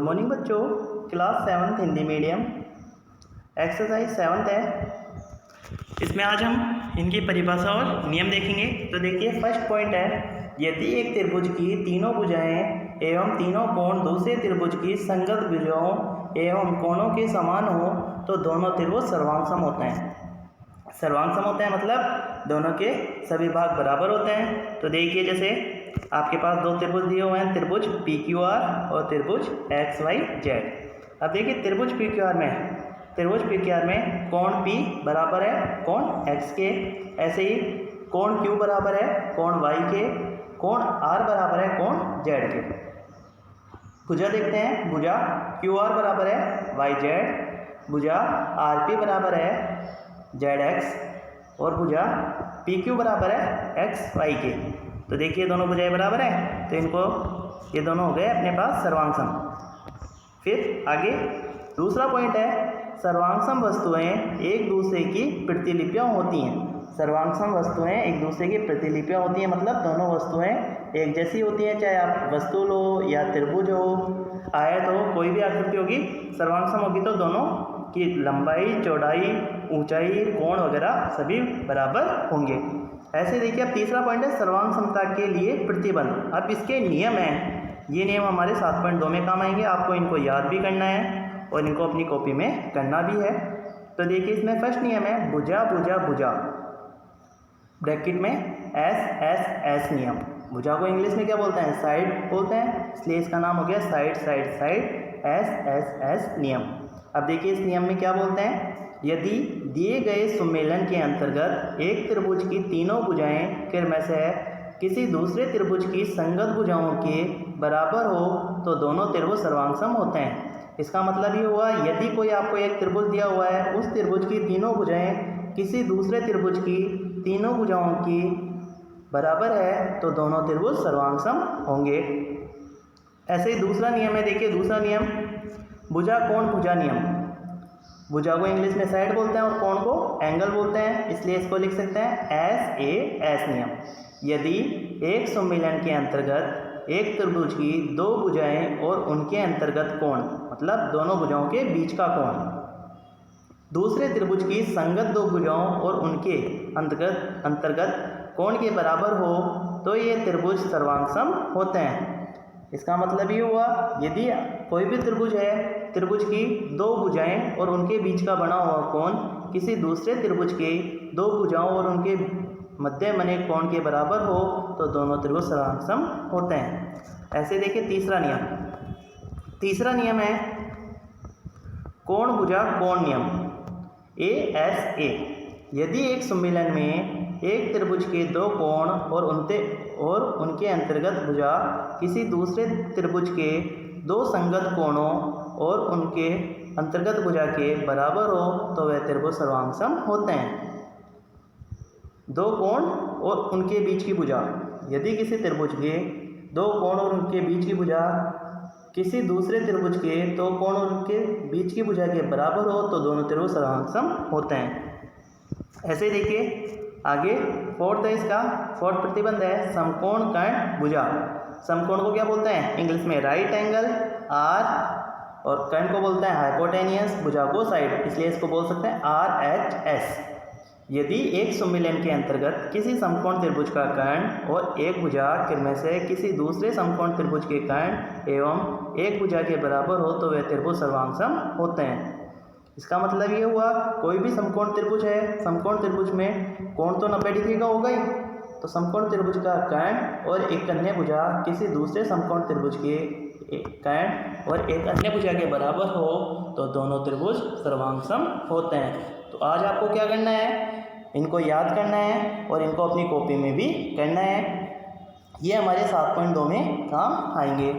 Morning बच्चों, class 7th Hindi medium exercise 7th है। इसमें आज हम इनकी परिभाषा और नियम देखेंगे। तो देखिए फर्स्ट पॉइंट है, यदि एक त्रिभुज की तीनों भुजाएं एवं तीनों कोण दूसरे त्रिभुज की संगत भुजाओं एवं कोणों के समान हो तो दोनों त्रिभुज सर्वांग सम होते हैं। सर्वांग सम होते हैं मतलब दोनों के सभी भाग बराबर होते हैं। तो देखिए जैसे आपके पास दो त्रिभुज दिए हुए हैं, त्रिभुज PQR और त्रिभुज XYZ। अब देखिए त्रिभुज PQR में कोण P बराबर है कोण X के, ऐसे ही कोण Q बराबर है कोण Y के, कोण R बराबर है कोण Z के। भुजा देखते हैं, भुजा QR बराबर है YZ, भुजा RP बराबर है ZX और भुजा PQ बराबर है XY के। तो देखिए दोनों भुजाएं बराबर हैं, तो इनको ये दोनों हो गए अपने पास सर्वांग सम। फिर आगे दूसरा पॉइंट है, सर्वांग सम वस्तुएं एक दूसरे की प्रतिलिपियां होती हैं। सर्वांग सम वस्तुएं एक दूसरे की प्रतिलिपियां होती हैं मतलब दोनों वस्तुएं एक जैसी होती हैं, चाहे आप वस्तु लो या त्रिभुज हो, आयत हो, कोई भी आकृति होगी सर्वांग सम होगी तो दोनों की लंबाई, चौड़ाई, ऊंचाई, कोण वगैरह सभी बराबर होंगे। ऐसे देखिए अब तीसरा पॉइंट है सर्वांग समता के लिए प्रतिबंध। अब इसके नियम हैं, ये नियम हमारे 7.2 में काम आएंगे। आपको इनको याद भी करना है और इनको अपनी कॉपी में करना भी है। तो देखिए इसमें फर्स्ट नियम है भुजा भुजा भुजा, ब्रैकेट में S नियम। भुजा को इंग्लिश में क्या बोलते हैं? साइड बोलते हैं, इसलिए इसका नाम हो गया साइड साइड साइड S नियम। अब देखिए इस नियम में क्या बोलते हैं, यदि दिए गए सम्मेलन के अंतर्गत एक त्रिभुज की तीनों भुजाएं क्रम से किसी दूसरे त्रिभुज की संगत भुजाओं के बराबर हो तो दोनों त्रिभुज सर्वांग सम होते हैं। इसका मतलब ये हुआ, यदि कोई आपको एक त्रिभुज दिया हुआ है, उस त्रिभुज की तीनों भुजाएं किसी दूसरे त्रिभुज की तीनों भुजाओं की बराबर है तो दोनों त्रिभुज सर्वांग सम होंगे। ऐसे ही दूसरा नियम है, देखिए दूसरा नियम भुजा कोण भुजा नियम। भुजा को इंग्लिश में साइड बोलते हैं और कोण को एंगल बोलते हैं, इसलिए इसको लिख सकते हैं S नियम। यदि एक सम्मेलन के अंतर्गत एक त्रिभुज की दो भुजाएं और उनके अंतर्गत कोण मतलब दोनों भुजाओं के बीच का कोण दूसरे त्रिभुज की संगत दो भुजाओं और उनके अंतर्गत कोण के बराबर हो तो ये त्रिभुज सर्वांग सम होते हैं। इसका मतलब ये हुआ, यदि कोई भी त्रिभुज है, त्रिभुज की दो भुजाएं और उनके बीच का बना हुआ कोण किसी दूसरे त्रिभुज के दो भुजाओं और उनके मध्य बने कोण के बराबर हो तो दोनों त्रिभुज सर्वांग सम होते हैं। ऐसे देखिए तीसरा नियम है कोण भुजा कोण नियम ASA। यदि एक सम्मेलन में एक त्रिभुज के दो कोण और उनके अंतर्गत भुजा किसी दूसरे त्रिभुज के दो संगत कोणों और उनके अंतर्गत भुजा के बराबर हो तो वह त्रिभुज सर्वांग सम होते हैं। दो कोण और उनके बीच की भुजा, यदि किसी त्रिभुज के दो कोण और उनके बीच की भुजा किसी दूसरे त्रिभुज के दो कोण और उनके बीच की भुजा के बराबर हो तो दोनों त्रिभुज सर्वांग सम होते हैं। ऐसे देखिए आगे फोर्थ है, इसका फोर्थ प्रतिबंध है समकोण कर्ण भुजा। समकोण को क्या बोलते हैं? इंग्लिश में राइट एंगल R और कर्ण को बोलते हैं हाइपोटेनियस, भुजा को साइड, इसलिए इसको बोल सकते हैं RHS। यदि एक सम्मेलन के अंतर्गत किसी समकोण त्रिभुज का कर्ण और एक भुजा क्रम से किसी दूसरे समकोण त्रिभुज के कर्ण एवं एक भुजा के बराबर हो तो वे त्रिभुज सर्वांग सम होते हैं। इसका मतलब ये हुआ, कोई भी समकोण त्रिभुज है, समकोण त्रिभुज में कोण तो 90 डिग्री का होगा ही, तो समकोण त्रिभुज का कर्ण और एक अन्य भुजा किसी दूसरे समकोण त्रिभुज के कर्ण और एक अन्य भुजा के बराबर हो तो दोनों त्रिभुज सर्वांग सम होते हैं। तो आज आपको क्या करना है, इनको याद करना है और इनको अपनी कॉपी में भी करना है। ये हमारे 7.2 में काम आएंगे।